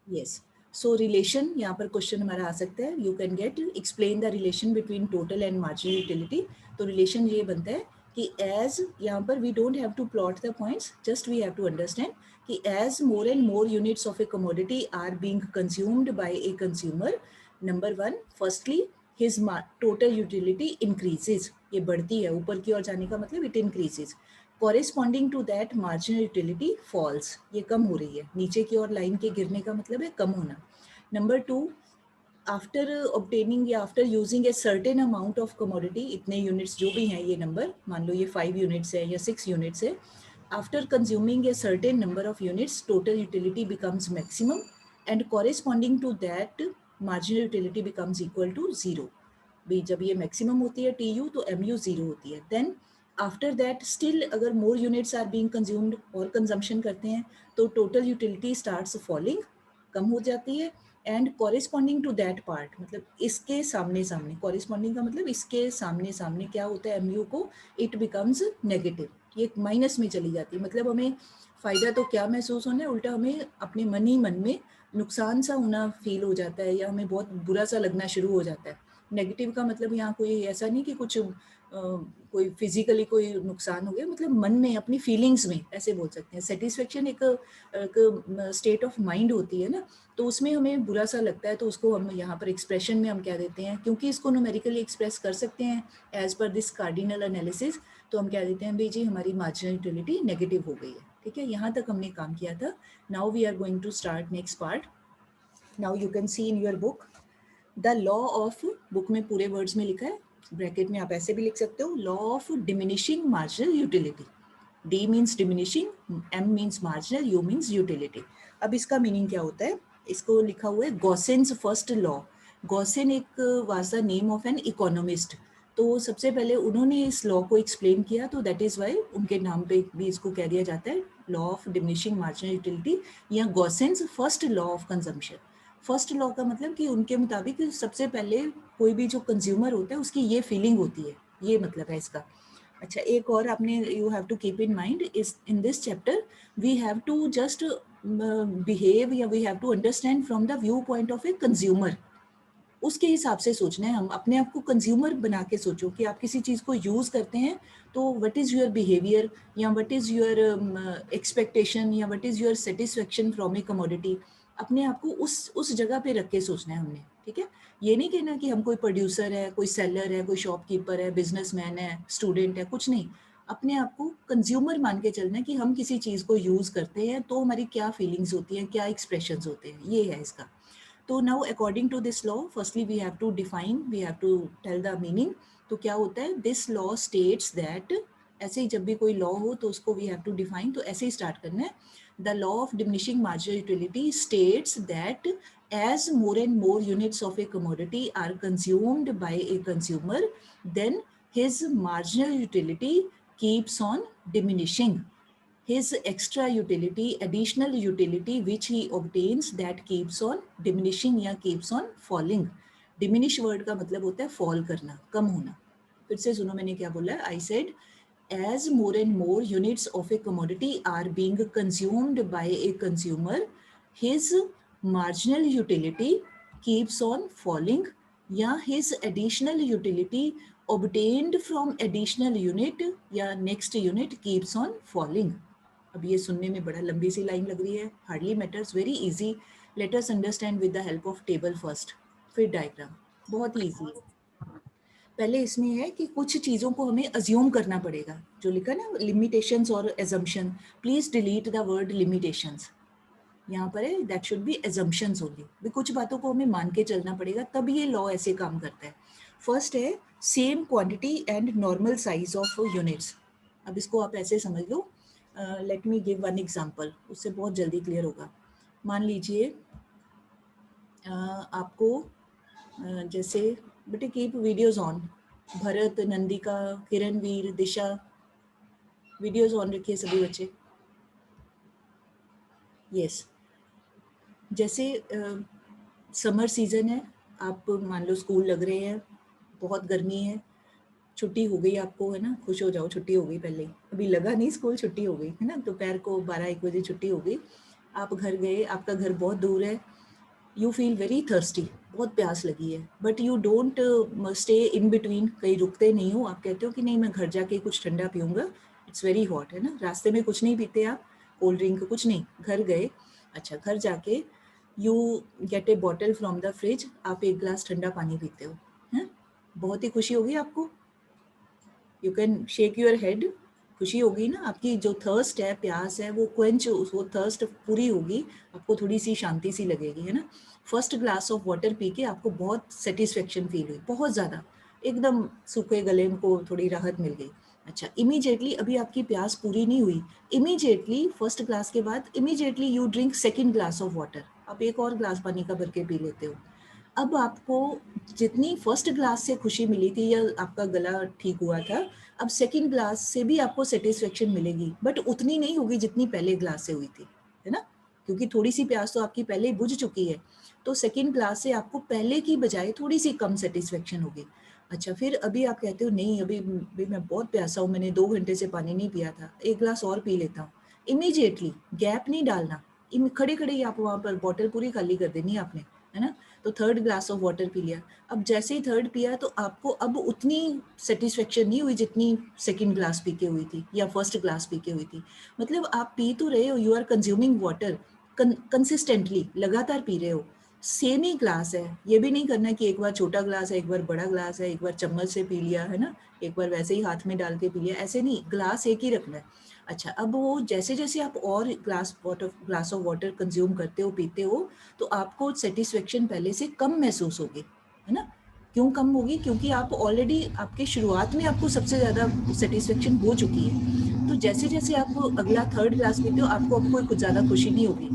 Yes, सो relation यहाँ पर question हमारा आ सकता है, you can get explain the relation between total and marginal utility. तो रिलेशन ये बनता है कि एज, यहाँ पर we don't have to plot the points, just we have to understand कि as more and more units of a commodity are being consumed by a consumer, number one, firstly his total utility increases, ये बढ़ती है, ऊपर की ओर जाने का मतलब it increases. Corresponding to that marginal utility falls, ये कम हो रही है, नीचे की ओर लाइन के गिरने का मतलब है कम होना। नंबर टू, आफ्टर ऑब्टेनिंग या after using a certain amount of commodity, इतने यूनिट्स जो भी हैं ये नंबर, मान लो ये 5 यूनिट्स है या 6 यूनिट्स है, after consuming a certain number of units total utility becomes maximum and corresponding to that marginal utility becomes equal to zero. भी जब ये मैक्सिमम होती है टी यू तो एम यू जीरो होती है। देन आफ्टर दैट स्टिल अगर more units are being consumed और कंजम्पशन करते हैं तो टोटल यूटिलिटी स्टार्ट्स फॉलिंग, कम हो जाती है। And corresponding to that part, मतलब इसके सामने सामने, कॉरेस्पॉन्डिंग का मतलब इसके सामने सामने क्या होता है एम यू को, इट बिकम्स नेगेटिव, ये माइनस में चली जाती है। मतलब हमें फ़ायदा तो क्या महसूस होना है, उल्टा हमें अपने मन ही मन में नुकसान सा होना फील हो जाता है या हमें बहुत बुरा सा लगना शुरू हो जाता है। नेगेटिव का मतलब यहाँ कोई ऐसा नहीं कि कुछ कोई फिजिकली कोई नुकसान हो गया, मतलब मन में अपनी फीलिंग्स में ऐसे बोल सकते हैं। सेटिस्फेक्शन एक स्टेट ऑफ माइंड होती है ना, तो उसमें हमें बुरा सा लगता है तो उसको हम यहाँ पर एक्सप्रेशन में हम क्या देते हैं, क्योंकि इसको न्यूमेरिकली एक्सप्रेस कर सकते हैं as per this cardinal analysis, तो हम क्या देते हैं भाई जी हमारी मार्जिनल यूटिलिटी नेगेटिव हो गई है। ठीक है, यहाँ तक हमने काम किया था। Now we are going to start next part. Now you can see in your book the law of, book में पूरे वर्ड्स में लिखा है, ब्रैकेट में आप ऐसे भी लिख सकते हो, law of diminishing marginal utility. D means diminishing, M means marginal, U means utility. अब इसका मीनिंग क्या होता है, इसको लिखा हुआ है गॉसेन्स फर्स्ट लॉ। गॉसेन एक was the name of an economist, तो सबसे पहले उन्होंने इस लॉ को एक्सप्लेन किया, तो दैट इज़ वाई उनके नाम पे भी इसको कह दिया जाता है law of diminishing marginal utility या Gossen's first law of consumption. First law का मतलब कि उनके मुताबिक सबसे पहले कोई भी जो कंज्यूमर होता है उसकी ये फीलिंग होती है, ये मतलब है इसका। अच्छा, एक और आपने you have to keep in mind इस in this chapter we have to just behave या we have to understand from the view point of a consumer, उसके हिसाब से सोचना है। हम अपने आप को कंज्यूमर बना के सोचो कि आप किसी चीज़ को यूज़ करते हैं तो व्हाट इज़ योर बिहेवियर या व्हाट इज़ योर एक्सपेक्टेशन या what is your satisfaction from A commodity, अपने आप को उस जगह पे रख के सोचना है हमने। ठीक है, ये नहीं कहना कि हम कोई प्रोड्यूसर है, कोई सेलर है, कोई शॉपकीपर है, बिजनेसमैन है, स्टूडेंट है, कुछ नहीं। अपने आप को कंज्यूमर मान के चलना है कि हम किसी चीज़ को यूज़ करते हैं तो हमारी क्या फीलिंग्स होती हैं, क्या एक्सप्रेशंस होते हैं, ये है इसका। तो now according to this law firstly we have to define, we have to tell the meaning. तो क्या होता है, दिस लॉ स्टेट्स दैट, ऐसे ही जब भी कोई लॉ हो तो उसको वी हैव टू डिफाइन, तो ऐसे ही स्टार्ट करना है। The law of diminishing marginal utility states that as more and more units of a commodity are consumed by a consumer, then his marginal utility keeps on diminishing. His extra utility, additional utility which he obtains, that keeps on diminishing या keeps on falling. Diminish word का मतलब होता है fall करना, कम होना। फिर से सुनो मैंने क्या बोला है, I said as more and more units of a commodity are being consumed by a consumer, his marginal utility keeps on falling या his additional utility obtained from additional unit या next unit keeps on falling. अब ये सुनने में बड़ा लंबी सी line लग रही है, hardly matters, very easy. Let us understand with the help of table first, फिर डायग्राम। बहुत ही ईजी है। पहले इसमें है कि कुछ चीज़ों को हमें अज्यूम करना पड़ेगा, जो लिखा ना लिमिटेशंस और assumption, please delete the word limitations, यहाँ पर है that should be assumptions only. भी कुछ बातों को हमें मान के चलना पड़ेगा तब ये लॉ ऐसे काम करता है। फर्स्ट है same quantity and normal size of units. अब इसको आप ऐसे समझ लो, let me give one example, उससे बहुत जल्दी क्लियर होगा। मान लीजिए आपको जैसे, बेटे keep videos on, Bharat, Nandika, Kiranveer, Disha, videos on रखिए सभी बच्चे। यस, जैसे समर सीजन है, आप मान लो स्कूल लग रहे हैं, बहुत गर्मी है, छुट्टी हो गई आपको, है ना, खुश हो जाओ, छुट्टी हो गई, पहले ही अभी लगा नहीं स्कूल, छुट्टी हो गई, है ना, दोपहर को 12-1 बजे छुट्टी हो गई। आप घर गए, आपका घर बहुत दूर है, यू फील वेरी थर्स्टी, बहुत प्यास लगी है, but you don't stay in between, कहीं रुकते नहीं हो, आप कहते हो कि नहीं मैं घर जाके कुछ ठंडा पीऊँगा, इट्स वेरी हॉट, है ना, रास्ते में कुछ नहीं पीते आप, कोल्ड ड्रिंक कुछ नहीं, घर गए, अच्छा घर जाके you get A bottle from the fridge, आप एक ग्लास ठंडा पानी पीते हो, हैं, बहुत ही खुशी होगी आपको, you can shake your head, खुशी होगी ना, आपकी जो थर्स्ट है, प्यास है, वो क्वेंच, वो थर्स्ट पूरी होगी, आपको थोड़ी सी शांति सी लगेगी, है ना। First glass of water P के आपको बहुत सेटिस्फेक्शन फील हुई, बहुत ज़्यादा, एकदम सूखे गले को थोड़ी राहत मिल गई। अच्छा, इमीडिएटली अभी आपकी प्यास पूरी नहीं हुई, इमीडिएटली फर्स्ट ग्लास के बाद immediately you drink second glass of water, आप एक और ग्लास पानी का भर के पी लेते हो। अब आपको जितनी फर्स्ट ग्लास से खुशी मिली थी या आपका गला ठीक हुआ था, अब सेकंड ग्लास से भी आपको सेटिस्फेक्शन मिलेगी, बट उतनी नहीं होगी जितनी पहले ग्लास से हुई थी, है ना, क्योंकि थोड़ी सी प्यास तो आपकी पहले ही बुझ चुकी है, तो सेकंड ग्लास से आपको पहले की बजाय थोड़ी सी कम सेटिस्फेक्शन होगी। अच्छा, फिर अभी आप कहते हो नहीं अभी मैं बहुत प्यासा हूँ, मैंने 2 घंटे से पानी नहीं पिया था, एक ग्लास और पी लेता हूँ, इमीडिएटली गैप नहीं डालना, खड़े खड़े ही आप वहाँ पर बॉटल पूरी खाली कर देनी है आपने, है ना। तो third glass of water P लिया, अब जैसे ही थर्ड पिया तो आपको अब उतनी सेटिस्फेक्शन नहीं हुई जितनी सेकंड ग्लास पी के हुई थी या फर्स्ट ग्लास पी के हुई थी, मतलब आप पी तो रहे हो, you are consuming water consistently, लगातार पी रहे हो, सेम ही ग्लास है, ये भी नहीं करना कि एक बार छोटा ग्लास है, एक बार बड़ा ग्लास है, एक बार चम्मच से पी लिया, है ना, एक बार वैसे ही हाथ में डाल के पी लिया, ऐसे नहीं, ग्लास एक ही रखना है। अच्छा, अब वो जैसे जैसे आप और ग्लास ऑफ वाटर कंज्यूम करते हो, पीते हो, तो आपको सेटिस्फेक्शन पहले से कम महसूस होगी, है ना। क्यों कम होगी? क्योंकि आप ऑलरेडी आपके शुरुआत में आपको सबसे ज़्यादा सेटिस्फेक्शन हो चुकी है, तो जैसे जैसे आप अगला थर्ड ग्लास पीते हो आपको अब कोई कुछ ज़्यादा खुशी नहीं होगी।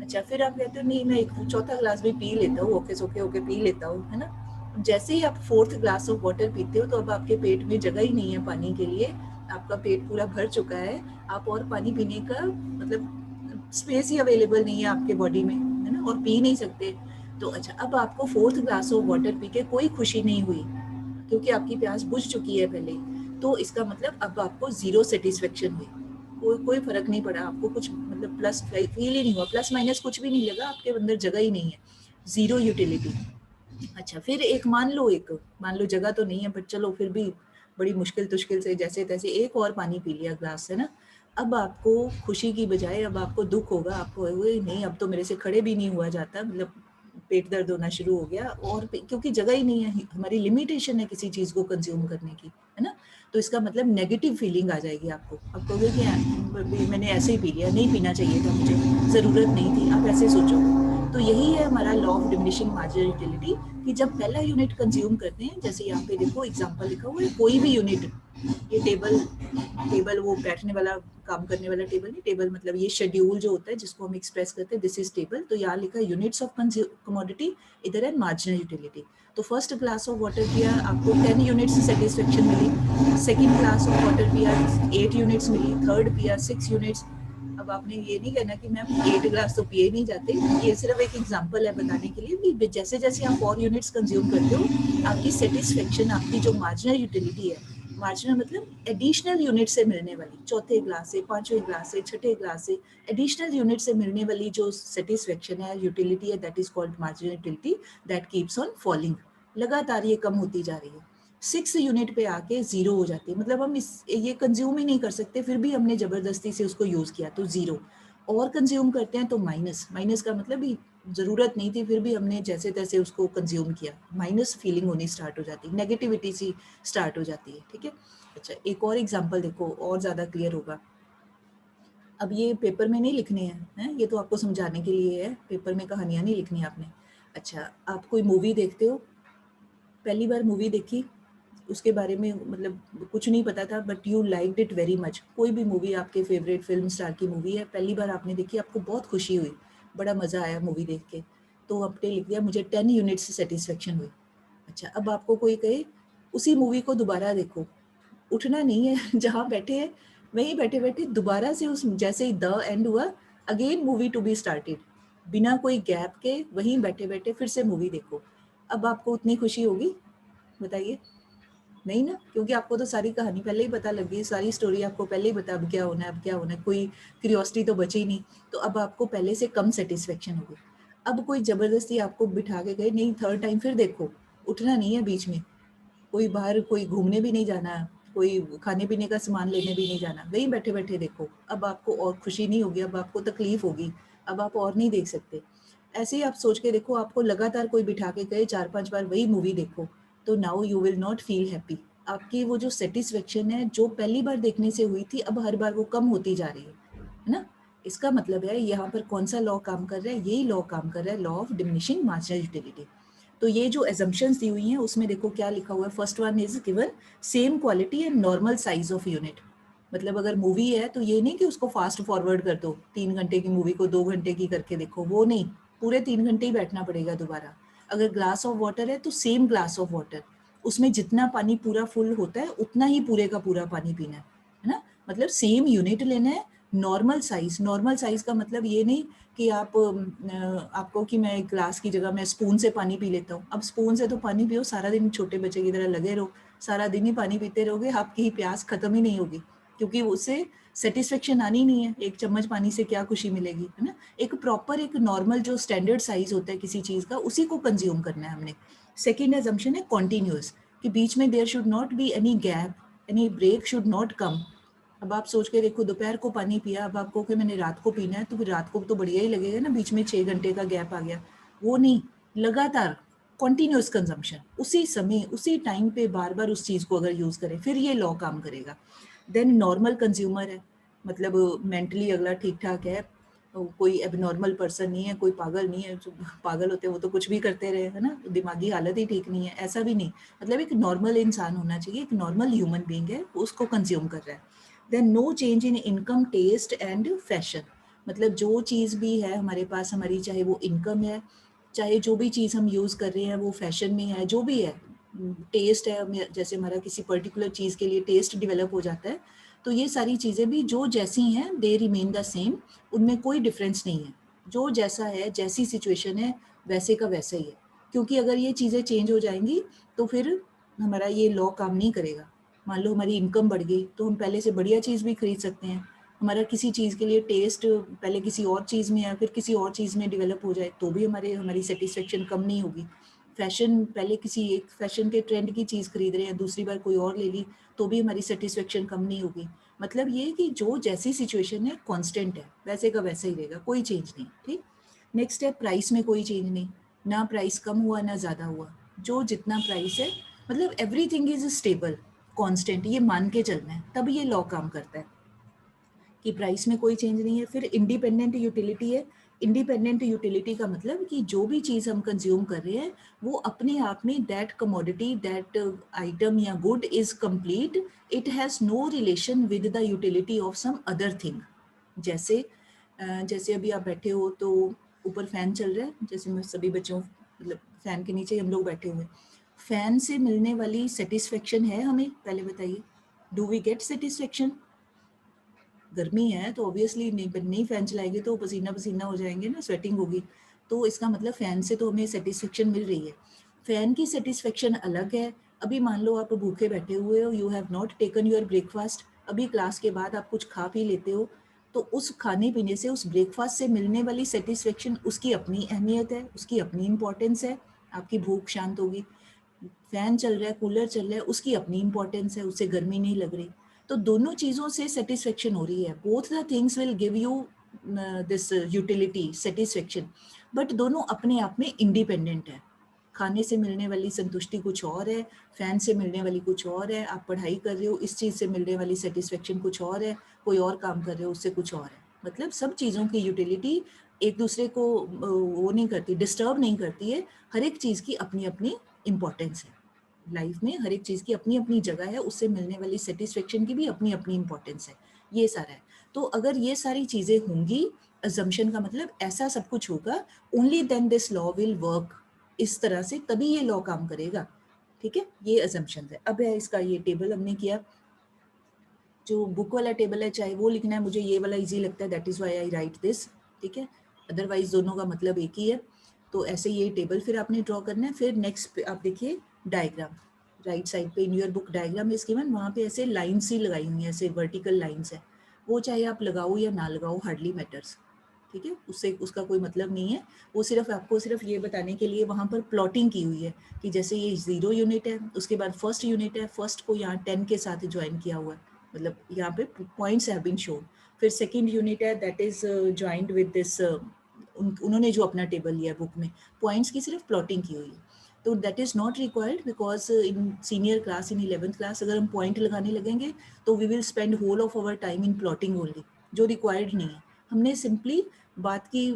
अच्छा, फिर आप कहते हो नहीं मैं एक चौथा ग्लास भी पी लेता हूँ, ओके सोके होके पी लेता हूँ, है ना। जैसे ही आप फोर्थ ग्लास ऑफ वाटर पीते हो तो अब आपके पेट में जगह ही नहीं है पानी के लिए, आपका पेट पूरा भर चुका है, आप और पानी पीने का मतलब स्पेस ही अवेलेबल नहीं है आपके बॉडी में, है ना, और पी नहीं सकते। तो अच्छा, अब आपको fourth glass of water P के कोई खुशी नहीं हुई क्योंकि आपकी प्यास बुझ चुकी है पहले, तो इसका मतलब अब आपको जीरो सेटिस्फेक्शन हुई, कोई कोई फर्क नहीं पड़ा आपको, कुछ मतलब प्लस फील ही नहीं हुआ, प्लस माइनस कुछ भी नहीं लगा, आपके अंदर जगह ही नहीं है, जीरो यूटिलिटी। अच्छा, फिर मान लो जगह तो नहीं है, बट चलो फिर भी बड़ी मुश्किल तुश्किल से जैसे तैसे एक और पानी पी लिया ग्लास से ना, अब आपको खुशी की बजाय अब आपको दुख होगा, आपको नहीं अब तो मेरे से खड़े भी नहीं हुआ जाता, मतलब पेट दर्द होना शुरू हो गया, और क्योंकि जगह ही नहीं है, हमारी लिमिटेशन है किसी चीज़ को कंज्यूम करने की, है ना। तो इसका मतलब नेगेटिव फीलिंग आ जाएगी आपको, आप कहोगे कि मैंने ऐसे ही पी लिया, नहीं पीना चाहिए था मुझे, ज़रूरत नहीं थी, आप ऐसे सोचोगे। तो यही है हमारा law of diminishing marginal utility, कि जब पहला यूनिट कंज्यूम करते हैं, जैसे यहाँ पे देखो एग्जांपल लिखा हुआ है, कोई भी यूनिट, ये टेबल, टेबल वो बैठने वाला काम करने वाला टेबल नहीं, टेबल मतलब ये शेड्यूल जो होता है जिसको हम एक्सप्रेस करते हैं, दिस इज टेबल, तो यहाँ लिखा है यूनिट्स ऑफ कमोडिटी, इधर है मार्जिनल यूटिलिटी। तो फर्स्ट ग्लास ऑफ वाटर पिया आपको 10 यूनिट्स सेटिस्फेक्शन मिली, सेकेंड ग्लास ऑफ वाटर पिया 8 यूनिट्स मिली, थर्ड पिया 6 यूनिट्स। अब आपने ये नहीं कहना कि मैम 8 ग्लास तो पिए नहीं जाते, ये सिर्फ एक एग्जांपल है बताने के लिए कि जैसे जैसे आप और यूनिट्स कंज्यूम करते हो, आपकी सेटिस्फेक्शन, आपकी जो मार्जिनल यूटिलिटी है, मार्जिनल मतलब एडिशनल यूनिट से मिलने वाली, चौथे ग्लास से, पांचवें ग्लास से, छठे ग्लास से एडिशनल यूनिट से मिलने वाली जो सेटिस्फेक्शन है, यूटिलिटी है, that is called marginal utility, that keeps on falling, लगातार ये कम होती जा रही है, 6 यूनिट पे आके जीरो हो जाती है, मतलब हम ये कंज्यूम ही नहीं कर सकते, फिर भी हमने जबरदस्ती से उसको यूज किया तो जीरो, और कंज्यूम करते हैं तो माइनस, माइनस का मतलब ही ज़रूरत नहीं थी, फिर भी हमने जैसे तैसे उसको कंज्यूम किया, माइनस फीलिंग होनी स्टार्ट हो जाती है, नेगेटिविटी सी स्टार्ट हो जाती है, ठीक है। अच्छा, एक और एग्जांपल देखो और ज़्यादा क्लियर होगा। अब ये पेपर में नहीं लिखने हैं, ये तो आपको समझाने के लिए है, पेपर में कहानियाँ नहीं लिखनी आपने। अच्छा, आप कोई मूवी देखते हो, पहली बार मूवी देखी, उसके बारे में मतलब कुछ नहीं पता था, but you liked it very much, कोई भी मूवी आपके फेवरेट फिल्म स्टार की मूवी है, पहली बार आपने देखी, आपको बहुत खुशी हुई, बड़ा मज़ा आया मूवी देख के, तो आपने लिख दिया मुझे 10 यूनिट्स सेटिस्फेक्शन हुई। अच्छा, अब आपको कोई कहे उसी मूवी को दोबारा देखो, उठना नहीं है जहाँ बैठे हैं वहीं बैठे बैठे दोबारा से उस, जैसे ही द एंड हुआ, again movie to be started, बिना कोई गैप के वहीं बैठे बैठे फिर से मूवी देखो, अब आपको उतनी खुशी होगी, बताइए। नहीं ना, क्योंकि आपको तो सारी कहानी पहले ही पता लग गई, सारी स्टोरी आपको पहले ही पता अब क्या होना है, अब क्या होना है, कोई क्यूरियोसिटी तो बची नहीं। तो अब आपको पहले से कम सेटिस्फेक्शन होगी। अब कोई ज़बरदस्ती आपको बिठा के गए, नहीं थर्ड टाइम फिर देखो, उठना नहीं है बीच में, कोई बाहर कोई घूमने भी नहीं जाना, कोई खाने पीने का सामान लेने भी नहीं जाना, वहीं बैठे बैठे देखो। अब आपको और खुशी नहीं होगी, अब आपको तकलीफ होगी, अब आप और नहीं देख सकते। ऐसे ही आप सोच के देखो, आपको लगातार कोई बिठा के गए 4-5 बार वही मूवी देखो, तो now you will not feel happy. आपकी वो जो सेटिस्फेक्शन है जो पहली बार देखने से हुई थी, अब हर बार वो कम होती जा रही है ना। इसका मतलब है यहाँ पर कौन सा लॉ काम कर रहा है, यही लॉ काम कर रहा है, law of diminishing marginal utility. तो ये जो एजम्पशंस दी हुई हैं उसमें देखो क्या लिखा हुआ है, first one is given same quality and normal size of unit. मतलब अगर मूवी है तो ये नहीं कि उसको फास्ट फॉरवर्ड कर दो, 3 घंटे की मूवी को 2 घंटे की करके देखो, वो नहीं, पूरे 3 घंटे ही बैठना पड़ेगा दोबारा। अगर ग्लास ऑफ वाटर है तो सेम ग्लास ऑफ वाटर, उसमें जितना पानी पूरा फुल होता है उतना ही पूरे का पूरा पानी पीना है ना। मतलब सेम यूनिट लेना है, नॉर्मल साइज। नॉर्मल साइज का मतलब ये नहीं कि आपको कि मैं ग्लास की जगह मैं स्पून से पानी पी लेता हूँ। अब स्पून से तो पानी पियो, सारा दिन छोटे बच्चे की तरह लगे रहो, सारा दिन ही पानी पीते रहोगे, आपकी प्यास खत्म ही नहीं होगी, क्योंकि उससे सेटिस्फेक्शन आनी नहीं है। एक चम्मच पानी से क्या खुशी मिलेगी, है ना। एक प्रॉपर एक नॉर्मल जो स्टैंडर्ड साइज होता है किसी चीज़ का, उसी को कंज्यूम करना है हमने। सेकेंड एजम्पशन है कॉन्टीन्यूअस, कि बीच में there should not be any gap, any break should not come. अब आप सोच के देखो, दोपहर को पानी पिया, अब आपको कि मैंने रात को पीना है, तो फिर रात को तो बढ़िया ही लगेगा ना, बीच में 6 घंटे का गैप आ गया। वो नहीं, लगातार कॉन्टिन्यूस कंजम्पशन, उसी समय उसी टाइम पे बार बार उस चीज़ को अगर यूज़ करें, फिर ये लॉ काम करेगा। देन नॉर्मल कंज्यूमर है, मतलब मेंटली अगला ठीक ठाक है, कोई एबनॉर्मल पर्सन नहीं है, कोई पागल नहीं है। जो पागल होते हैं वो तो कुछ भी करते रहे, है ना, दिमागी हालत ही ठीक नहीं है, ऐसा भी नहीं। मतलब एक नॉर्मल इंसान होना चाहिए, एक नॉर्मल ह्यूमन बीइंग है, उसको कंज्यूम कर रहा है। Then no change in income, taste and fashion. मतलब जो चीज़ भी है हमारे पास, हमारी चाहे वो इनकम है, चाहे जो भी चीज़ हम यूज़ कर रहे हैं वो फैशन में है, जो भी है, टेस्ट है, जैसे हमारा किसी पर्टिकुलर चीज़ के लिए टेस्ट डेवलप हो जाता है, तो ये सारी चीज़ें भी जो जैसी हैं दे रिमेन द सेम, उनमें कोई डिफरेंस नहीं है। जो जैसा है, जैसी सिचुएशन है, वैसे का वैसा ही है। क्योंकि अगर ये चीज़ें चेंज हो जाएंगी तो फिर हमारा ये लॉ काम नहीं करेगा। मान लो हमारी इनकम बढ़ गई तो हम पहले से बढ़िया चीज़ भी खरीद सकते हैं। हमारा किसी चीज़ के लिए टेस्ट पहले किसी और चीज़ में है, फिर किसी और चीज़ में डेवलप हो जाए, तो भी हमारी सेटिस्फेक्शन कम नहीं होगी। फैशन, पहले किसी एक फैशन के ट्रेंड की चीज़ खरीद रहे हैं, दूसरी बार कोई और ले ली, तो भी हमारी सेटिस्फेक्शन कम नहीं होगी। मतलब ये कि जो जैसी सिचुएशन है कांस्टेंट है, वैसे का वैसा ही रहेगा, कोई चेंज नहीं। ठीक। नेक्स्ट है प्राइस में कोई चेंज नहीं, ना प्राइस कम हुआ ना ज़्यादा हुआ, जो जितना प्राइस है, मतलब एवरीथिंग इज स्टेबल, कांस्टेंट, ये मान के चलना है, तब ये लॉ काम करता है कि प्राइस में कोई चेंज नहीं है। फिर इंडिपेंडेंट यूटिलिटी है। इंडिपेंडेंट यूटिलिटी का मतलब कि जो भी चीज़ हम कंज्यूम कर रहे हैं वो अपने आप में, दैट कमोडिटी, दैट आइटम या good is complete, it has no relation with the utility of some other thing. जैसे जैसे अभी आप बैठे हो तो ऊपर फैन चल रहा है, जैसे मैं सभी बच्चों, मतलब फैन के नीचे हम लोग बैठे हुए हैं, फैन से मिलने वाली सेटिस्फेक्शन है हमें, पहले बताइए, डू वी गेट सेटिस्फेक्शन? गर्मी है तो ऑब्वियसली नहीं फैन चलाएंगे तो पसीना पसीना हो जाएंगे ना, स्वेटिंग होगी। तो इसका मतलब फैन से तो हमें सेटिस्फेक्शन मिल रही है। फैन की सेटिस्फेक्शन अलग है। अभी मान लो आप भूखे बैठे हुए हो, you have not taken your breakfast, अभी क्लास के बाद आप कुछ खा पी लेते हो, तो उस खाने पीने से, उस ब्रेकफास्ट से मिलने वाली सेटिस्फेक्शन, उसकी अपनी अहमियत है, उसकी अपनी इंपॉर्टेंस है, आपकी भूख शांत होगी। फैन चल रहा है, कूलर चल रहा है, उसकी अपनी इंपॉर्टेंस है, उससे गर्मी नहीं लग रही। तो दोनों चीज़ों से सेटिस्फेक्शन हो रही है, both the things will give you this utility, satisfaction, but दोनों अपने आप में इंडिपेंडेंट है। खाने से मिलने वाली संतुष्टि कुछ और है, फैन से मिलने वाली कुछ और है, आप पढ़ाई कर रहे हो, इस चीज़ से मिलने वाली सेटिस्फेक्शन कुछ और है, कोई और काम कर रहे हो उससे कुछ और है। मतलब सब चीज़ों की यूटिलिटी एक दूसरे को वो नहीं करती, डिस्टर्ब नहीं करती है। हर एक चीज़ की अपनी अपनी इम्पोर्टेंस है लाइफ में, हर एक चीज़ की अपनी अपनी जगह है, उससे मिलने वाली सेटिस्फेक्शन की भी अपनी अपनी इंपॉर्टेंस है। ये सारा है। तो अगर ये सारी चीज़ें होंगी, अजम्पशन का मतलब ऐसा सब कुछ होगा, only then this law will work, इस तरह से तभी ये लॉ काम करेगा। ठीक है, ये अजम्पशन है। अब है इसका ये टेबल हमने किया, जो बुक वाला टेबल है चाहे वो लिखना है, मुझे ये वाला इजी लगता है, that is why I right this. ठीक है, अदरवाइज दोनों का मतलब एक ही है। तो ऐसे ये टेबल फिर आपने ड्रॉ करना है। फिर नेक्स्ट आप देखिए डायग्राम, राइट साइड पे इन your book diagram is given, वहाँ पे ऐसे लाइन्स ही लगाई हुई हैं, ऐसे वर्टिकल लाइन्स है, वो चाहे आप लगाओ या ना लगाओ हार्डली मैटर्स, ठीक है, उससे उसका कोई मतलब नहीं है, वो सिर्फ आपको सिर्फ ये बताने के लिए वहाँ पर प्लॉटिंग की हुई है कि जैसे ये 0 यूनिट है, उसके बाद फर्स्ट यूनिट है, फर्स्ट को यहाँ 10 के साथ ज्वाइन किया हुआ है, मतलब यहाँ पे पॉइंट्स हैव बीन शोन, फिर सेकेंड यूनिट है that is joint with this, उन्होंने जो अपना टेबल लिया बुक में, पॉइंट्स की सिर्फ प्लॉटिंग की हुई है, तो that is not required because in senior class in 11th class अगर हम पॉइंट लगाने लगेंगे तो we will spend whole of our time in plotting only, जो रिक्वायर्ड नहीं है, हमने सिंपली बात की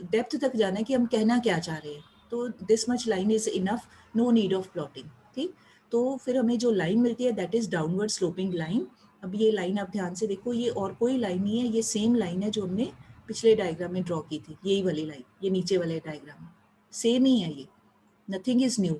डेप्थ तक जाना है कि हम कहना क्या चाह रहे हैं, तो this much line is enough, no need of plotting, ठीक। तो फिर हमें जो लाइन मिलती है that is downward sloping line. अब ये लाइन आप ध्यान से देखो, ये और कोई लाइन नहीं है, ये सेम लाइन है जो हमने पिछले डायग्राम में ड्रॉ की थी, यही वाली लाइन, ये नीचे वाले डायग्राम में सेम ही है, ये नथिंग इज न्यू,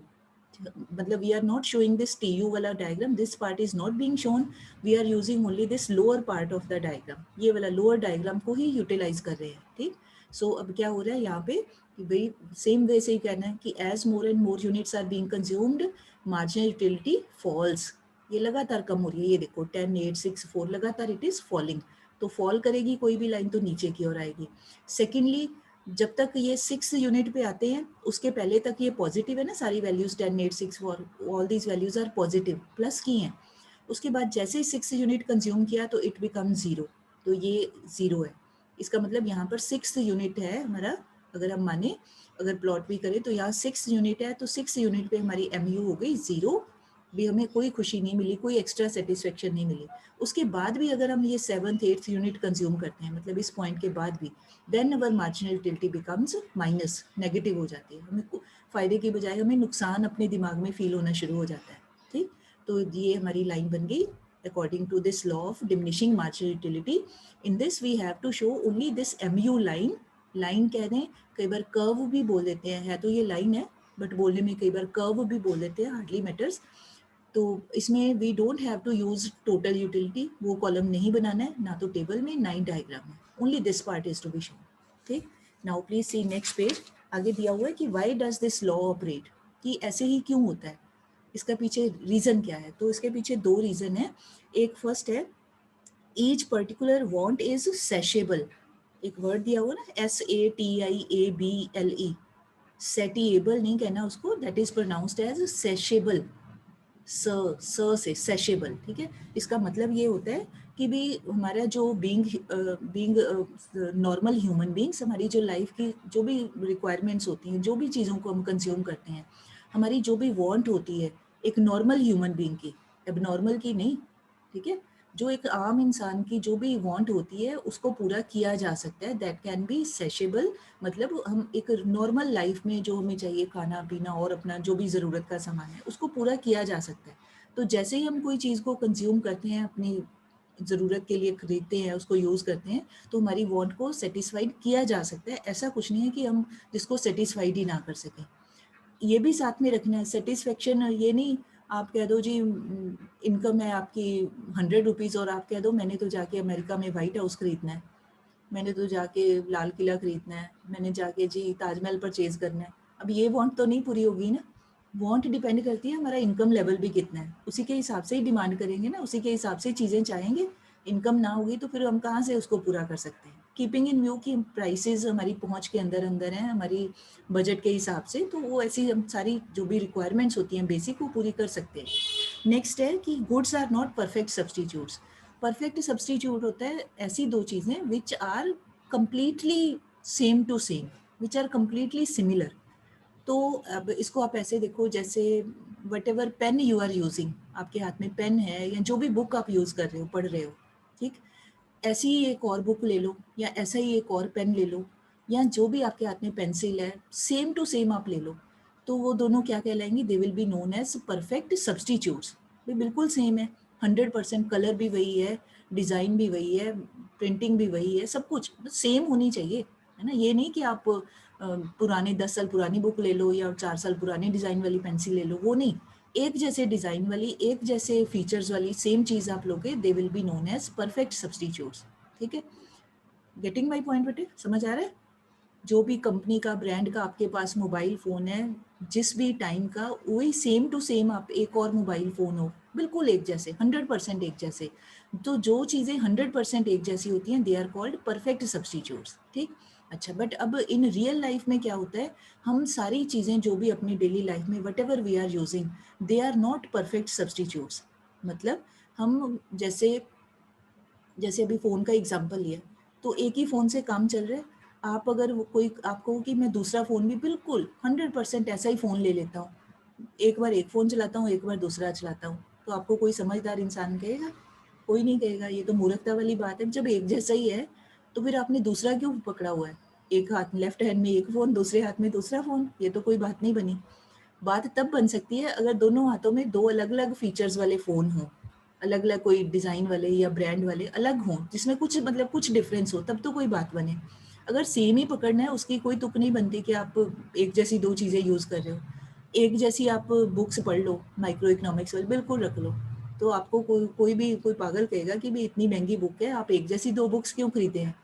मतलब we are not showing this TU वाला diagram, this part is not being shown, we are using only this lower part of the diagram, ये वाला lower diagram को ही utilize कर रहे हैं, ठीक। सो अब क्या हो रहा है यहाँ पे कि भाई सेम वे से ही कहना है कि as more and more units are being consumed marginal utility falls, ये लगातार कम हो रही है, ये देखो 10, 8, 6, 4 लगातार इट इज फॉलिंग, तो फॉल करेगी कोई भी लाइन तो नीचे की ओर आएगी। सेकेंडली जब तक ये 6 यूनिट पे आते हैं उसके पहले तक ये पॉजिटिव है ना, सारी values 10, 8, 6 all these values are positive plus की हैं, उसके बाद जैसे ही 6 यूनिट कंज्यूम किया तो इट बिकम 0, तो ये 0 है, इसका मतलब यहाँ पर 6 यूनिट है हमारा, अगर हम माने अगर प्लॉट भी करें तो यहाँ 6 यूनिट है, तो 6 यूनिट पे हमारी MU हो गई 0, भी हमें कोई खुशी नहीं मिली, कोई एक्स्ट्रा सेटिस्फेक्शन नहीं मिली। उसके बाद भी अगर हम ये 7th 8th यूनिट कंज्यूम करते हैं, मतलब इस पॉइंट के बाद भी, then our marginal utility becomes minus, negative हो जाती है, हमें फायदे की बजाय हमें नुकसान अपने दिमाग में फील होना शुरू हो जाता है, ठीक। तो ये हमारी लाइन बन गई according to this law of diminishing marginal utility. In this we have to show only this MU line, line कह दें, कई बार कर्व भी बोल देते हैं, है तो ये लाइन है बट बोलने में कई बार कर्व भी बोल देते हैं, हार्डली मैटर्स। तो इसमें we don't have to use total utility, वो कॉलम नहीं बनाना है, ना तो टेबल में ना ही डायग्राम में, only this part is to be shown, ठीक। Now please see next page, आगे दिया हुआ है कि why does this law operate, कि ऐसे ही क्यों होता है, इसका पीछे रीजन क्या है, तो इसके पीछे दो रीजन है। एक फर्स्ट है ईच पर्टिकुलर वांट इज सेशेबल, एक वर्ड दिया हुआ ना SATIABLE, सेटिएबल नहीं कहना उसको, दैट इज प्रोनाउंस्ड एज सेशेबल, से सेशेबल, ठीक है। इसका मतलब ये होता है कि भी हमारा जो बीइंग नॉर्मल ह्यूमन बीइंग्स, हमारी जो लाइफ की जो भी रिक्वायरमेंट्स होती हैं, जो भी चीज़ों को हम कंज्यूम करते हैं, हमारी जो भी वांट होती है एक नॉर्मल ह्यूमन बीइंग की, एबनॉर्मल की नहीं, ठीक है, जो एक आम इंसान की जो भी वांट होती है उसको पूरा किया जा सकता है, दैट कैन बी सेशेबल, मतलब हम एक नॉर्मल लाइफ में जो हमें चाहिए खाना पीना और अपना जो भी ज़रूरत का सामान है उसको पूरा किया जा सकता है। तो जैसे ही हम कोई चीज़ को कंज्यूम करते हैं, अपनी ज़रूरत के लिए खरीदते हैं, उसको यूज़ करते हैं, तो हमारी वांट को सेटिस्फाइड किया जा सकता है, ऐसा कुछ नहीं है कि हम जिसको सेटिस्फाइड ही ना कर सकें। ये भी साथ में रखना है, सेटिस्फेक्शन ये नहीं आप कह दो जी इनकम है आपकी 100 रुपीज़ और आप कह दो मैंने तो जाके अमेरिका में वाइट हाउस खरीदना है, मैंने तो जाके लाल किला खरीदना है, मैंने जाके जी ताजमहल परचेज करना है, अब ये वांट तो नहीं पूरी होगी ना, वांट डिपेंड करती है हमारा इनकम लेवल भी कितना है, उसी के हिसाब से ही डिमांड करेंगे ना, उसी के हिसाब से चीज़ें चाहेंगे, इनकम ना होगी तो फिर हम कहाँ से उसको पूरा कर सकते हैं। कीपिंग इन व्यू की प्राइसेस हमारी पहुंच के अंदर अंदर हैं, हमारी बजट के हिसाब से, तो वो ऐसी हम सारी जो भी रिक्वायरमेंट्स होती हैं बेसिक वो पूरी कर सकते हैं। नेक्स्ट है कि goods are not perfect substitutes, perfect substitute होता है ऐसी दो चीज़ें which are completely same to same, which are completely similar. तो अब इसको आप ऐसे देखो जैसे whatever pen you are using, आपके हाथ में पेन है या जो भी बुक आप यूज़ कर रहे हो पढ़ रहे हो, ठीक, ऐसी ही एक और बुक ले लो या ऐसा ही एक और पेन ले लो, या जो भी आपके हाथ में पेंसिल है सेम टू सेम आप ले लो, तो वो दोनों क्या कहलाएंगी, they will be known as perfect substitutes. भाई बिल्कुल सेम है, 100% कलर भी वही है, डिज़ाइन भी वही है, प्रिंटिंग भी वही है, सब कुछ सेम होनी चाहिए, है ना। ये नहीं कि आप पुराने 10 साल पुरानी बुक ले लो या 4 साल पुरानी डिज़ाइन वाली पेंसिल ले लो, वो नहीं, एक जैसे डिज़ाइन वाली एक जैसे फीचर्स वाली सेम चीज़ आप लोगे, they will be known as perfect substitutes, ठीक है। गेटिंग माई पॉइंट बेटे, समझ आ रहा है। जो भी कंपनी का ब्रांड का आपके पास मोबाइल फ़ोन है, जिस भी टाइम का, वही सेम टू सेम आप एक और मोबाइल फ़ोन हो, बिल्कुल एक जैसे, 100% एक जैसे। तो जो चीज़ें 100% एक जैसी होती हैं, they are called perfect substitutes, ठीक? अच्छा, बट अब इन रियल लाइफ में क्या होता है, हम सारी चीज़ें जो भी अपनी डेली लाइफ में whatever we are using, they are not perfect substitutes. मतलब हम जैसे जैसे अभी फ़ोन का एग्जांपल लिया, तो एक ही फ़ोन से काम चल रहा है। आप अगर कोई आपको कि मैं दूसरा फ़ोन भी बिल्कुल 100% ऐसा ही फ़ोन ले लेता हूँ, एक बार एक फ़ोन चलाता हूँ, एक बार दूसरा चलाता हूँ, तो आपको कोई समझदार इंसान कहेगा? कोई नहीं कहेगा, ये तो मूर्खता वाली बात है। जब एक जैसा ही है, तो फिर आपने दूसरा क्यों पकड़ा हुआ है? एक हाथ लेफ्ट हैंड में एक फ़ोन, दूसरे हाथ में दूसरा फ़ोन, ये तो कोई बात नहीं बनी। बात तब बन सकती है अगर दोनों हाथों में 2 अलग-अलग फीचर्स वाले फ़ोन हों, अलग-अलग कोई डिज़ाइन वाले या ब्रांड वाले अलग हों, जिसमें कुछ मतलब कुछ डिफ़रेंस हो, तब तो कोई बात बने। अगर सेम ही पकड़ना है, उसकी कोई तुक नहीं बनती कि आप एक जैसी 2 चीज़ें यूज़ कर रहे हो। एक जैसी आप बुक्स पढ़ लो, माइक्रो इकोनॉमिक्स वाली, बिल्कुल रख लो। तो आपको कोई पागल कहेगा कि भई इतनी महँगी बुक है, आप एक जैसी 2 बुक्स क्यों खरीदे हैं?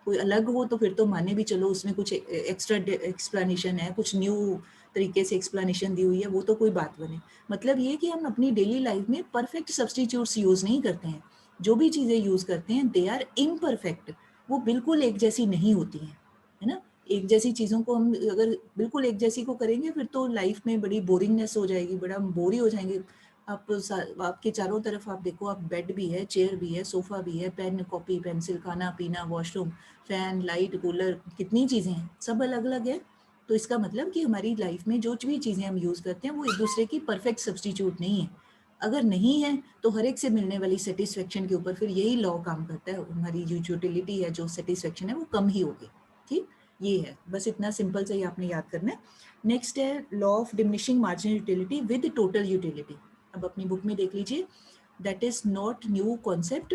कोई अलग हो तो फिर तो माने भी चलो, उसमें कुछ एक्स्ट्रा एक्सप्लेनेशन है, कुछ न्यू तरीके से एक्सप्लेनेशन दी हुई है, वो तो कोई बात बने। मतलब ये कि हम अपनी डेली लाइफ में परफेक्ट सब्स्टिट्यूट्स यूज़ नहीं करते हैं। जो भी चीज़ें यूज़ करते हैं, दे आर इम्परफेक्ट, वो बिल्कुल एक जैसी नहीं होती हैं, है ना? एक जैसी चीज़ों को हम अगर बिल्कुल एक जैसी को करेंगे, फिर तो लाइफ में बड़ी बोरिंगनेस हो जाएगी, बड़ा हम बोर ही हो जाएँगे। आपके चारों तरफ आप देखो, आप बेड भी है, चेयर भी है, सोफ़ा भी है, पेन, कॉपी, पेंसिल, खाना-पीना, वॉशरूम, फैन, लाइट, कूलर, कितनी चीज़ें हैं, सब अलग-अलग है। तो इसका मतलब कि हमारी लाइफ में जो भी चीज़ें हम यूज़ करते हैं, वो एक दूसरे की परफेक्ट सब्स्टिट्यूट नहीं है। अगर नहीं है, तो हर एक से मिलने वाली सैटिस्फैक्शन के ऊपर फिर यही लॉ काम करता है, हमारी जो यूटिलिटी है, जो सैटिस्फैक्शन है, वो कम ही होगी, ठीक? ये है, बस इतना सिंपल से ही आपने याद करना है। नेक्स्ट है law of diminishing marginal utility with total utility. अब अपनी बुक में देख लीजिए, that is not new concept.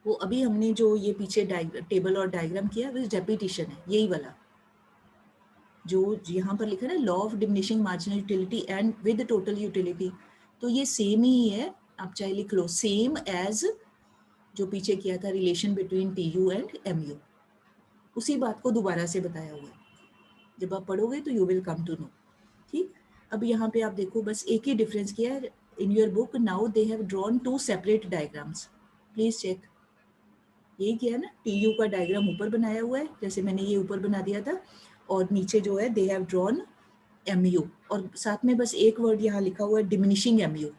वो अभी हमने जो ये पीछे टेबल और डायग्राम किया, वो रेपिटिशन है, यही वाला। जो यहाँ पर लिखा है ना, law of diminishing marginal utility and with total utility, तो ये सेम ही है। आप चाहे लिख लो, सेम एज जो पीछे किया था, relation between T U and M U, उसी बात को दोबारा से बताया हुआ है। जब आप पढ़ोगे तो you will come to know, ठीक? अब यहाँ पे आप देखो, बस एक ही डिफरेंस किया है in your book. Now they have drawn 2 separate diagrams, please check. यही किया है ना, टी यू का डायग्राम ऊपर बनाया हुआ है, जैसे मैंने ये ऊपर बना दिया था, और नीचे जो है they have drawn M U, और साथ में बस एक वर्ड यहाँ लिखा हुआ है, डिमिनिशिंग एम यू।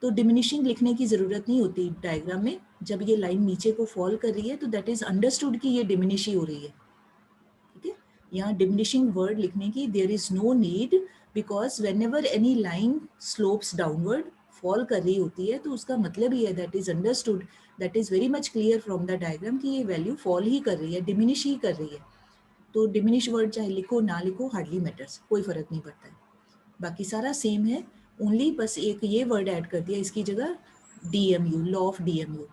तो डिमिनिशिंग लिखने की ज़रूरत नहीं होती डायग्राम में। जब ये लाइन नीचे को फॉल कर रही है, तो दैट इज़ अंडरस्टूड कि ये डिमिनिश ही हो रही है, ठीक है? यहाँ डिमिनिशिंग वर्ड लिखने की there is no need, because whenever any line slopes downward, fall कर रही होती है, तो उसका मतलब ही है, that is understood, that is very much clear from the diagram कि ये वैल्यू फॉल ही कर रही है, डिमिनिश ही कर रही है। तो डिमिनिश वर्ड चाहे लिखो ना लिखो, हार्डली मैटर्स, कोई फर्क नहीं पड़ता है, बाकी सारा सेम है। ओनली बस एक ये वर्ड ऐड कर दिया इसकी जगह, DMU, लॉ ऑफ DMU।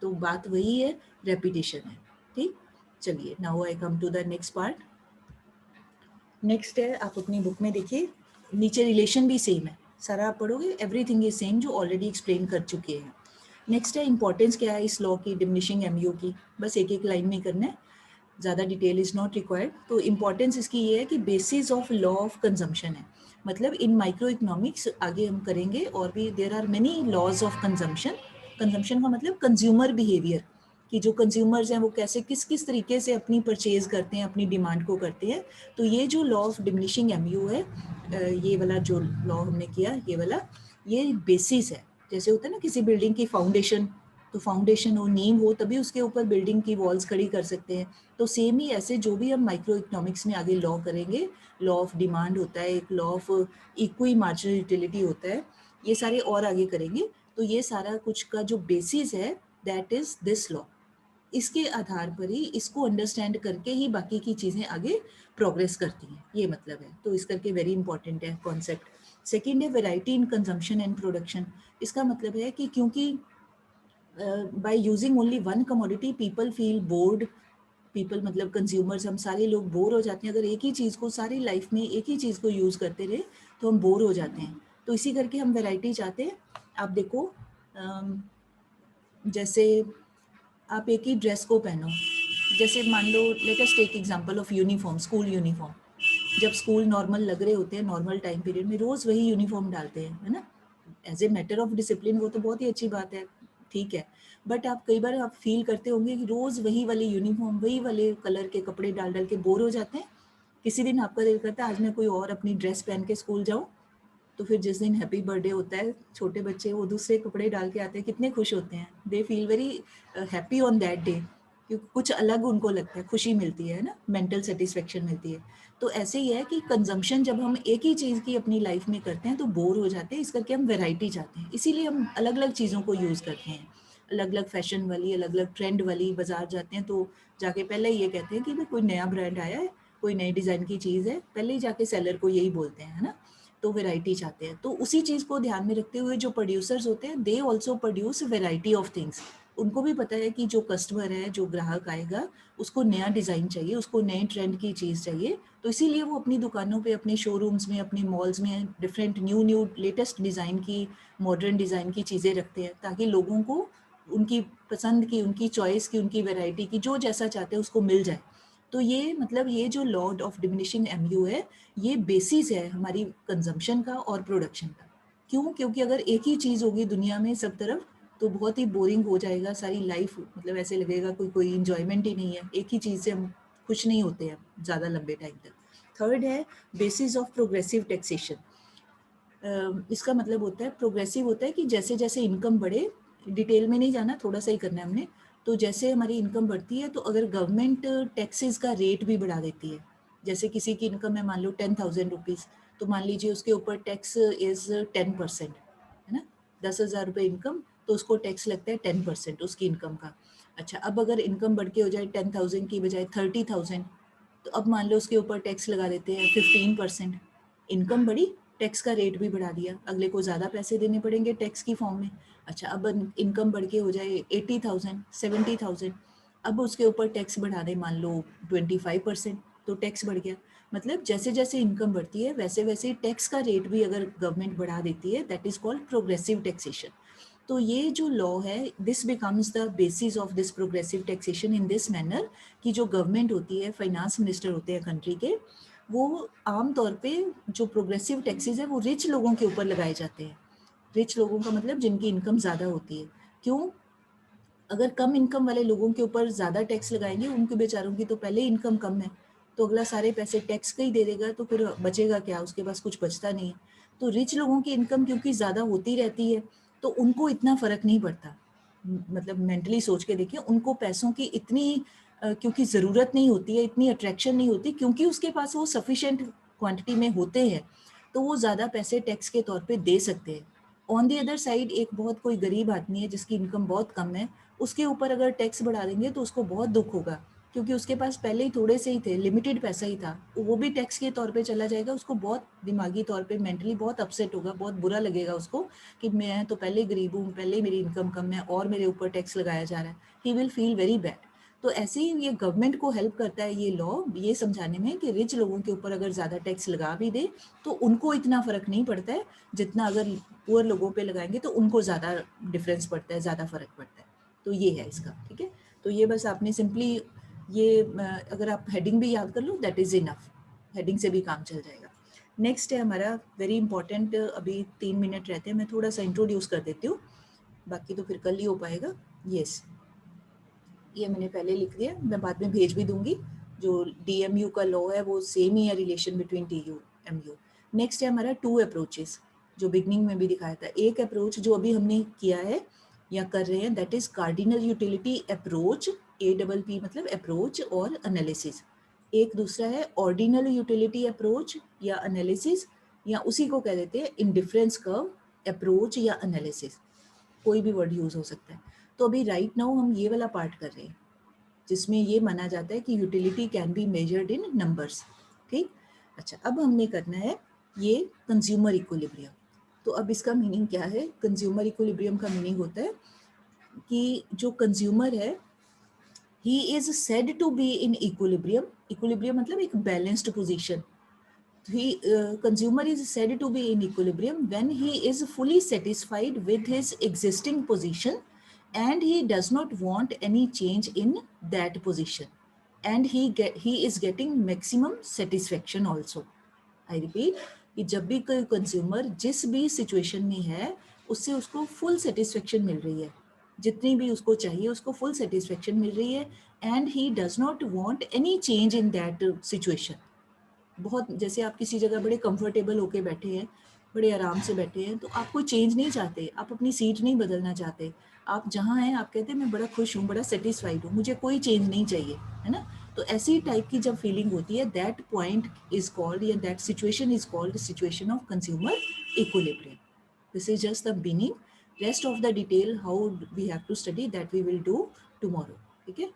तो बात वही है, रेपिटेशन है, ठीक? चलिए, now I come to the next part. Next है, आप अपनी बुक में देखिए, नीचे रिलेशन भी सेम है, सारा आप पढ़ोगे, एवरीथिंग इज सेम, जो ऑलरेडी एक्सप्लेन कर चुके हैं। नेक्स्ट है, इंपॉर्टेंस क्या है इस लॉ की, डिमिनिशिंग एमयू की, बस एक एक लाइन में करना है, ज़्यादा डिटेल इज़ नॉट रिक्वायर्ड। तो इंपॉर्टेंस इसकी ये है कि basis of law of consumption है, मतलब इन माइक्रो इकोनॉमिक्स आगे हम करेंगे, और भी there are many laws of consumption. Consumption का मतलब कंज्यूमर बिहेवियर, कि जो कंज्यूमर्स हैं वो कैसे किस किस तरीके से अपनी परचेज करते हैं, अपनी डिमांड को करते हैं। तो ये जो लॉ ऑफ डिमिनिशिंग एमयू है, ये वाला जो लॉ हमने किया, ये वाला, ये बेसिस है। जैसे होता है ना किसी बिल्डिंग की फाउंडेशन, तो फाउंडेशन हो, नींव हो, तभी उसके ऊपर बिल्डिंग की वॉल्स खड़ी कर सकते हैं। तो सेम ही ऐसे जो भी हम माइक्रो इकोनॉमिक्स में आगे लॉ करेंगे, लॉ ऑफ डिमांड होता है, एक law of equi marginal utility होता है, ये सारे और आगे करेंगे। तो ये सारा कुछ का जो बेसिस है, दैट इज दिस लॉ। इसके आधार पर ही, इसको अंडरस्टैंड करके ही बाकी की चीज़ें आगे प्रोग्रेस करती हैं, ये मतलब है। तो इस करके वेरी इंपॉर्टेंट है कॉन्सेप्ट। सेकेंड है variety in consumption and production. इसका मतलब है कि क्योंकि by using only one commodity people feel bored. People मतलब कंज्यूमर्स, हम सारे लोग बोर हो जाते हैं। अगर एक ही चीज़ को सारी लाइफ में एक ही चीज़ को यूज़ करते रहे, तो हम बोर हो जाते हैं। तो इसी करके हम वैरायटी चाहते हैं। आप देखो, जैसे आप एक ही ड्रेस को पहनो, जैसे मान लो let us take example of uniform, school uniform. जब स्कूल नॉर्मल लग रहे होते हैं, नॉर्मल टाइम पीरियड में रोज वही यूनिफॉर्म डालते हैं, है ना, as a matter of discipline, वो तो बहुत ही अच्छी बात है, ठीक है। बट आप कई बार आप फील करते होंगे कि रोज वही वाली यूनिफॉर्म, वही वाले कलर के कपड़े डाल डाल के बोर हो जाते हैं। किसी दिन आपका दिल करता है आज मैं कोई और अपनी ड्रेस पहन के स्कूल जाऊं, तो फिर जिस दिन हैप्पी बर्थडे होता है, छोटे बच्चे वो दूसरे कपड़े डाल के आते हैं, कितने खुश होते हैं, they feel very happy on that day, क्योंकि कुछ अलग उनको लगता है, खुशी मिलती है ना, मेंटल सेटिस्फेक्शन मिलती है। तो ऐसे ही है कि कंजम्पशन जब हम एक ही चीज़ की अपनी लाइफ में करते हैं तो बोर हो जाते हैं, इस करके हम वैरायटी चाहते हैं, इसीलिए हम अलग अलग चीज़ों को यूज़ करते हैं, अलग अलग फैशन वाली, अलग अलग ट्रेंड वाली। बाजार जाते हैं तो जाके पहले ये कहते हैं कि भाई कोई नया ब्रांड आया है, कोई नई डिज़ाइन की चीज़ है, पहले ही जाके सेलर को यही बोलते हैं, है ना। तो वैरायटी चाहते हैं, तो उसी चीज़ को ध्यान में रखते हुए जो प्रोड्यूसर्स होते हैं, they also produce variety of things. उनको भी पता है कि जो कस्टमर है, जो ग्राहक आएगा, उसको नया डिज़ाइन चाहिए, उसको नए ट्रेंड की चीज़ चाहिए, तो इसीलिए वो अपनी दुकानों पे, अपने शोरूम्स में, अपने मॉल्स में डिफरेंट न्यू लेटेस्ट डिज़ाइन की, मॉडर्न डिज़ाइन की चीज़ें रखते हैं, ताकि लोगों को उनकी पसंद की, उनकी चॉइस की, उनकी वैरायटी की, जो जैसा चाहते हैं उसको मिल जाए। तो ये मतलब ये जो लॉ ऑफ डिमिनिशिंग एमयू है, ये बेसिस है हमारी कंजम्पशन का और प्रोडक्शन का। क्यों? क्योंकि अगर एक ही चीज़ होगी दुनिया में सब तरफ, तो बहुत ही बोरिंग हो जाएगा सारी लाइफ, मतलब ऐसे लगेगा कोई इंजॉयमेंट ही नहीं है, एक ही चीज़ से हम खुश नहीं होते हैं ज़्यादा लंबे टाइम तक। थर्ड है बेसिस ऑफ प्रोग्रेसिव टैक्सेशन। इसका मतलब होता है, प्रोग्रेसिव होता है कि जैसे जैसे इनकम बढ़े, डिटेल में नहीं जाना, थोड़ा सा ही करना है हमने, तो जैसे हमारी इनकम बढ़ती है तो अगर गवर्नमेंट टैक्सेस का रेट भी बढ़ा देती है, जैसे किसी की इनकम है मान लो 10,000 रुपीज़, तो मान लीजिए उसके ऊपर टैक्स इज़ 10%, है ना, 10,000 रुपये इनकम, तो उसको टैक्स लगता है 10% उसकी इनकम का। अच्छा, अब अगर इनकम बढ़ के हो जाए 10,000 की बजाय 30,000, तो अब मान लो उसके ऊपर टैक्स लगा देते हैं 15%। इनकम बढ़ी, टैक्स का रेट भी बढ़ा दिया, अगले को ज़्यादा पैसे देने पड़ेंगे टैक्स की फॉर्म में। अच्छा, अब इनकम बढ़ के हो जाए 80,000, 70,000, अब उसके ऊपर टैक्स बढ़ा दें मान लो 25%, तो टैक्स बढ़ गया। मतलब जैसे जैसे इनकम बढ़ती है वैसे वैसे टैक्स का रेट भी अगर गवर्नमेंट बढ़ा देती है, that is called progressive taxation. तो ये जो लॉ है, this becomes the basis of this progressive taxation in this manner, कि जो गवर्नमेंट होती है, फाइनेंस मिनिस्टर होते हैं कंट्री के, वो आम तौर पे जो प्रोग्रेसिव टैक्सेस है वो रिच लोगों के ऊपर लगाए जाते हैं। रिच लोगों का मतलब जिनकी इनकम ज़्यादा होती है। क्यों? अगर कम इनकम वाले लोगों के ऊपर ज़्यादा टैक्स लगाएंगे, उनके बेचारों की तो पहले ही इनकम कम है, तो अगला सारे पैसे टैक्स का ही दे देगा, तो फिर बचेगा क्या, उसके पास कुछ बचता नहीं है। तो रिच लोगों की इनकम क्योंकि ज़्यादा होती रहती है, तो उनको इतना फ़र्क नहीं पड़ता। मतलब मेंटली सोच के देखिए, उनको पैसों की इतनी क्योंकि ज़रूरत नहीं होती है, इतनी अट्रैक्शन नहीं होती, क्योंकि उसके पास वो सफिशिएंट क्वांटिटी में होते हैं, तो वो ज़्यादा पैसे टैक्स के तौर पे दे सकते हैं। ऑन दी अदर साइड एक बहुत कोई गरीब आदमी है जिसकी इनकम बहुत कम है, उसके ऊपर अगर टैक्स बढ़ा देंगे तो उसको बहुत दुख होगा, क्योंकि उसके पास पहले ही थोड़े से ही थे, लिमिटेड पैसा ही था, वो भी टैक्स के तौर पे चला जाएगा, उसको बहुत दिमागी तौर पे मेंटली बहुत अपसेट होगा, बहुत बुरा लगेगा उसको कि मैं तो पहले गरीब हूँ, पहले मेरी इनकम कम है और मेरे ऊपर टैक्स लगाया जा रहा है। He will feel very bad. तो ऐसे ही ये गवर्नमेंट को हेल्प करता है ये लॉ, ये समझाने में कि रिच लोगों के ऊपर अगर ज़्यादा टैक्स लगा भी दे तो उनको इतना फ़र्क नहीं पड़ता है जितना अगर पुअर लोगों पे लगाएंगे तो उनको ज़्यादा डिफरेंस पड़ता है, ज़्यादा फ़र्क पड़ता है। तो ये है इसका, ठीक है। तो ये बस आपने सिंपली ये अगर आप हेडिंग भी याद कर लो, दैट इज़ इनफ, हेडिंग से भी काम चल जाएगा। नेक्स्ट है हमारा वेरी इंपॉर्टेंट, अभी 3 मिनट रहते हैं, मैं थोड़ा सा इंट्रोड्यूस कर देती हूँ, बाकी तो फिर कल ही हो पाएगा। यस, ये मैंने पहले लिख दिया, मैं बाद में भेज भी दूंगी। जो DMU का लॉ है वो सेम ही है, रिलेशन बिटवीन TU-MU। नेक्स्ट है हमारा 2 अप्रोचेस, जो बिगनिंग में भी दिखाया था। एक अप्रोच जो अभी हमने किया है या कर रहे हैं, that is cardinal utility approach, APP मतलब अप्रोच और एनालिसिस। एक दूसरा है ऑर्डिनल यूटिलिटी अप्रोच या एनालिसिस, या उसी को कह देते हैं इंडिफरेंस कर्व अप्रोच या एनालिसिस, कोई भी वर्ड यूज हो सकता है। तो अभी राइट नाउ हम ये वाला पार्ट कर रहे हैं जिसमें ये माना जाता है कि utility can be measured in numbers, ठीक। अच्छा, अब हमने करना है ये कंज्यूमर इक्विलिब्रियम। तो अब इसका मीनिंग क्या है? कंज्यूमर इक्विलिब्रियम का मीनिंग होता है कि जो कंज्यूमर है, he is said to be in equilibrium. Equilibrium मतलब एक balanced position. Consumer is said to be in equilibrium when he is fully satisfied with his existing position and he does not want any change in that position, and he is getting maximum satisfaction also. I repeat कि जब भी कोई consumer जिस भी situation में है उससे उसको फुल सेटिस्फेक्शन मिल रही है, जितनी भी उसको चाहिए उसको फुल सेटिस्फेक्शन मिल रही है, and he does not want any change in that situation. बहुत जैसे आप किसी जगह बड़े कंफर्टेबल होके बैठे हैं, बड़े आराम से बैठे हैं, तो आप कोई चेंज नहीं चाहते, आप अपनी सीट नहीं बदलना चाहते, आप जहाँ हैं आप कहते हैं मैं बड़ा खुश हूँ, बड़ा सेटिस्फाइड हूँ, मुझे कोई चेंज नहीं चाहिए, है ना। तो ऐसी टाइप की जब फीलिंग होती है, दैट पॉइंट इज कॉल्ड या that situation is called situation of consumer equilibrium. This is just the meaning. Rest of the detail how we have to study that we will do tomorrow, ठीक है।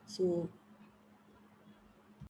सो